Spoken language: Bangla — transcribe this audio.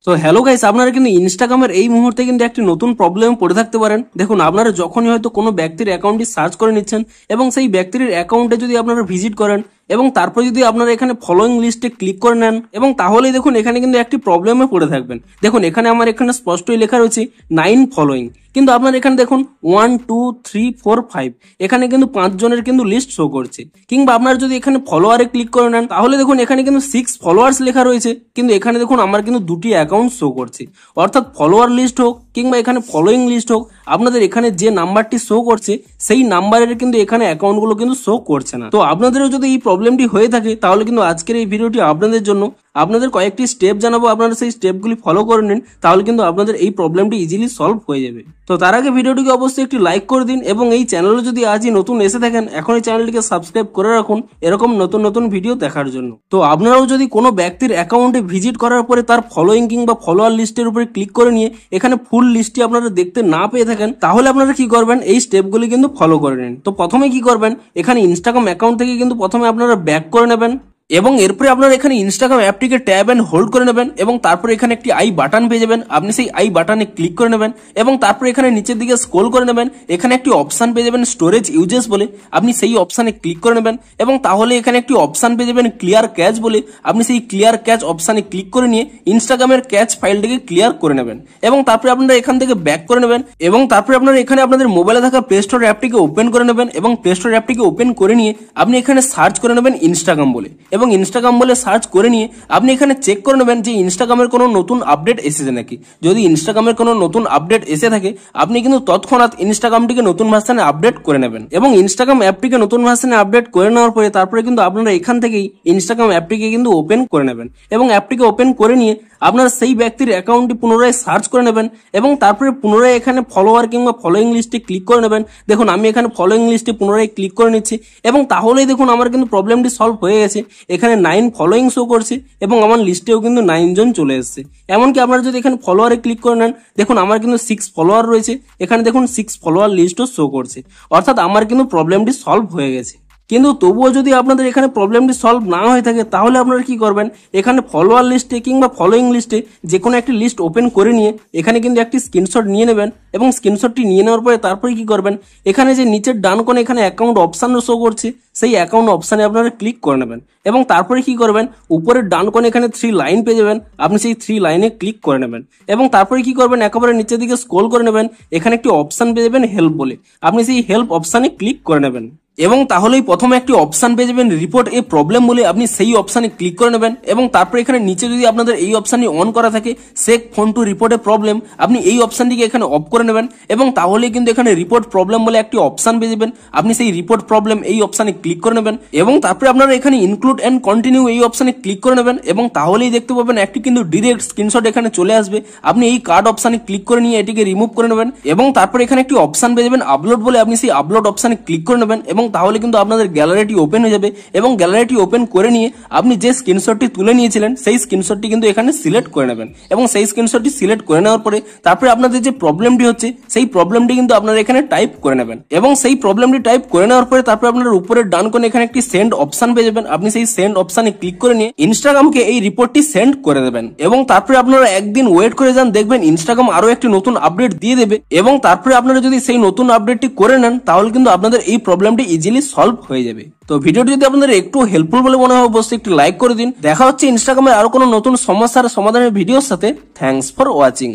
তো হ্যালো গাইস, আপনারা কিন্তু ইনস্টাগ্রামের এই মুহূর্তে কিন্তু একটি নতুন প্রবলেম পড়ে থাকতে পারেন। দেখুন, আপনারা যখনই হয়তো কোনো ব্যক্তির অ্যাকাউন্টটি সার্চ করে নিচ্ছেন এবং সেই ব্যক্তির অ্যাকাউন্টে যদি আপনারা ভিজিট করেন এবং তারপর যদি আপনারা এখানে ফলোইং লিস্টে ক্লিক করে নেন এবং তাহলেই দেখুন এখানে কিন্তু একটি প্রবলেমে পড়ে থাকবেন। দেখুন, এখানে আমার এখানে স্পষ্টই লেখা রয়েছে 9 ফলোইং, কিন্তু আপনার এখানে দেখুন 1 2 3 4 5 এখানে কিন্তু 5 জনের কিন্তু লিস্ট শো করছে। কিংবা আপনারা যদি এখানে ফলোয়ারে ক্লিক করে নেন তাহলে দেখুন এখানে কিন্তু 6 ফলোয়ার্স লেখা রয়েছে, কিন্তু এখানে দেখুন আমার কিন্তু দুটি অ্যাকাউন্ট শো করছে। অর্থাৎ ফলোয়ার লিস্ট হোক কিংবা এখানে ফলোইং লিস্ট হোক, আপনাদের এখানে যে নাম্বারটি শো করছে সেই নাম্বারের কিন্তু এখানে অ্যাকাউন্টগুলো কিন্তু শো করছে না। তো আপনাদেরও যদি এই প্রবলেমটি হয়ে থাকে তাহলে কিন্তু আজকের এই ভিডিওটি আপনাদের জন্য। আপনাদের কয়েকটি স্টেপ জানাবো, আপনারা সেই স্টেপগুলি ফলো করে নিন, তাহলে কিন্তু আপনাদের এই প্রবলেমটি ইজিলি সলভ হয়ে যাবে। তো তার আগে ভিডিওটিকে অবশ্যই একটি লাইক করে দিন এবং এই চ্যানেলে যদি আজই নতুন এসে থাকেন এখনই চ্যানেলটিকে সাবস্ক্রাইব করে রাখুন এরকম নতুন নতুন ভিডিও দেখার জন্য। তো আপনারাও যদি কোনো ব্যক্তির অ্যাকাউন্টে ভিজিট করার পরে তার ফলোইং কিংবা ফলোয়ার লিস্টের উপরে ক্লিক করে নিয়ে এখানে ফুল লিস্টটি আপনারা দেখতে না পেয়ে থাকেন তাহলে আপনারা কি করবেন, এই স্টেপগুলি কিন্তু ফলো করে নিন। তো প্রথমে কি করবেন, এখানে ইনস্টাগ্রাম অ্যাকাউন্ট থেকে কিন্তু প্রথমে আপনারা ব্যাক করে নেবেন এবং এরপরে আপনারা এখানে ইনস্টাগ্রাম অ্যাপটিকে ট্যাব এন্ড হোল্ড করে নেবেন এবং তারপরে এখানে একটি আই বাটন পেয়ে যাবেন। আপনি সেই আই বাটনে ক্লিক করে নেবেন এবং তারপরে এখানে নিচের দিকে স্ক্রল করে নেবেন, এখানে একটি অপশন পেয়ে যাবেন স্টোরেজ ইউজেস বলে, আপনি সেই অপশনে ক্লিক করে নেবেন এবং তাহলে এখানে একটি অপশন পেয়ে যাবেন ক্লিয়ার ক্যাচ বলে, আপনি সেই ক্লিয়ার ক্যাচ অপশনে ক্লিক করে নিয়ে ইনস্টাগ্রামের ক্যাচ ফাইলটিকে ক্লিয়ার করে নেবেন এবং তারপরে আপনারা এখান থেকে ব্যাক করে নেবেন এবং তারপরে আপনারা এখানে আপনাদের মোবাইলে থাকা প্লে স্টোর অ্যাপটিকে ওপেন করে নেবেন এবং প্লে স্টোর অ্যাপটিকে ওপেন করে নিয়ে আপনি এখানে সার্চ করে নেবেন ইনস্টাগ্রাম বলে এবং ইনস্টাগ্রাম বলে সার্চ করে নিয়ে আপনি এখানে চেক করে নেবেন যে ইনস্টাগ্রামের কোনো নতুন আপডেট এসেছে নাকি। যদি ইনস্টাগ্রামের কোনো নতুন আপডেট এসে থাকে আপনি কিন্তু তৎক্ষণাৎ ইনস্টাগ্রামটিকে নতুন ভার্সনে আপডেট করে নেবেন এবং ইনস্টাগ্রাম অ্যাপটিকে নতুন ভার্সনে আপডেট করে নেওয়ার পরে তারপরে কিন্তু আপনারা এখান থেকেই ইনস্টাগ্রাম অ্যাপটিকে কিন্তু ওপেন করে নেবেন এবং অ্যাপটিকে ওপেন করে নিয়ে আপনারা সেই ব্যক্তির অ্যাকাউন্টটি পুনরায় সার্চ করে নেবেন এবং তারপরে পুনরায় এখানে ফলোয়ার কিংবা ফলোইং লিস্টে ক্লিক করে নেবেন। দেখুন, আমি এখানে ফলোইং লিস্টে পুনরায় ক্লিক করে নিচ্ছি এবং তাহলেই দেখুন আমার কিন্তু প্রবলেমটি সলভ হয়ে গেছে। এখানে 9 ফলোইং শো করছে এবং আমার লিস্টেও কিন্তু 9 জন চলে এসেছে। এমনকি আপনারা যদি এখানে ফলোয়ারে ক্লিক করে নেন দেখুন আমার কিন্তু 6 ফলোয়ার রয়েছে, এখানে দেখুন 6 ফলোয়ার লিস্টও শো করছে। অর্থাৎ আমার কিন্তু প্রবলেমটি সলভ হয়ে গেছে। কিন্তু তবুও যদি আপনাদের এখানে প্রবলেমটি সলভ না হয়ে থাকে তাহলে আপনারা কি করবেন, এখানে ফলোয়ার লিস্টে কিংবা ফলোইং লিস্টে যে কোনো একটি লিস্ট ওপেন করে নিয়ে এখানে কিন্তু একটি স্ক্রিনশট নিয়ে নেবেন এবং স্ক্রিনশটটি নিয়ে নেওয়ার পরে তারপরে কি করবেন, এখানে যে নিচের ডান কোণে এখানে অ্যাকাউন্ট অপশন শো করছে সেই অ্যাকাউন্ট অপশনে আপনারা ক্লিক করে নেবেন এবং তারপরে কি করবেন, উপরের ডান কোণে এখানে 3 লাইন পেয়ে যাবেন, আপনি সেই 3 লাইনে ক্লিক করে নেবেন এবং তারপরে কি করবেন, একেবারে নিচের দিকে স্ক্রল করে নেবেন, এখানে একটি অপশন পেয়ে যাবেন হেল্প বলে, আপনি সেই হেল্প অপশনে ক্লিক করে নেবেন এবং তাহলেই প্রথমে একটি অপশন পেয়ে যাবেন রিপোর্ট এ প্রবলেম বলে, আপনি সেই অপশনে ক্লিক করে নেবেন এবং তারপরে এখানে নিচে যদি আপনাদের এই অপশনটি অন করা থাকে shake phone to report a problem, আপনি এই অপশনটিকে এখানে অফ করে নেবেন এবং তাহলেই কিন্তু এখানে রিপোর্ট প্রবলেম বলে একটি অপশন পেয়ে যাবেন, আপনি সেই রিপোর্ট প্রবলেম এই অপশনে ক্লিক করে নেবেন এবং তারপরে আপনারা এখানে ইনক্লুড এন্ড কন্টিনিউ এই অপশনে ক্লিক করে নেবেন এবং তাহলেই দেখতে পাবেন একটি কিন্তু ডিরেক্ট স্ক্রিনশট এখানে চলে আসবে। আপনি এই কার্ড অপশনে ক্লিক করে নিয়ে এটিকে রিমুভ করে নেবেন এবং তারপরে এখানে একটি অপশন পেয়ে যাবেন আপলোড বলে, আপনি সেই আপলোড অপশনে ক্লিক করে নেবেন এবং তাহলে কিন্তু আপনাদের গ্যালারিটি ওপেন হয়ে যাবে এবং গ্যালারিটি ওপেন করে নিয়ে আপনি যে স্ক্রিনশটটি তুলে নিয়েছিলেন সেই স্ক্রিনশটটি কিন্তু এখানে সিলেক্ট করে নেবেন এবং সেই স্ক্রিনশটটি সিলেক্ট করে নেওয়ার পরে তারপরে আপনাদের যে প্রবলেমটি হচ্ছে সেই প্রবলেমটি কিন্তু আপনারা এখানে টাইপ করে নেবেন এবং সেই প্রবলেমটি টাইপ করে নেওয়ার পরে তারপরে আপনারা উপরের ডান কোণে এখানে একটি সেন্ড অপশন পেয়ে যাবেন, আপনি সেই সেন্ড অপশনে ক্লিক করে নিয়ে ইনস্টাগ্রামকে এই রিপোর্টটি সেন্ড করে দেবেন এবং তারপরে আপনারা একদিন ওয়েট করে যান, দেখবেন ইনস্টাগ্রাম আরো একটি নতুন আপডেট দিয়ে দেবে এবং তারপরে আপনারা যদি সেই নতুন আপডেটটি করে নেন তাহলে কিন্তু আপনাদের এই প্রবলেমটি ইজিলি সলভ হয়ে যাবে। তো ভিডিওটি যদি আপনাদের একটু হেল্পফুল বলে মনে হয় অবশ্যই একটি লাইক করে দিন। দেখা হচ্ছে ইনস্টাগ্রামে আরো কোনো নতুন সমস্যার সমাধানের ভিডিওর সাথে। Thanks for watching.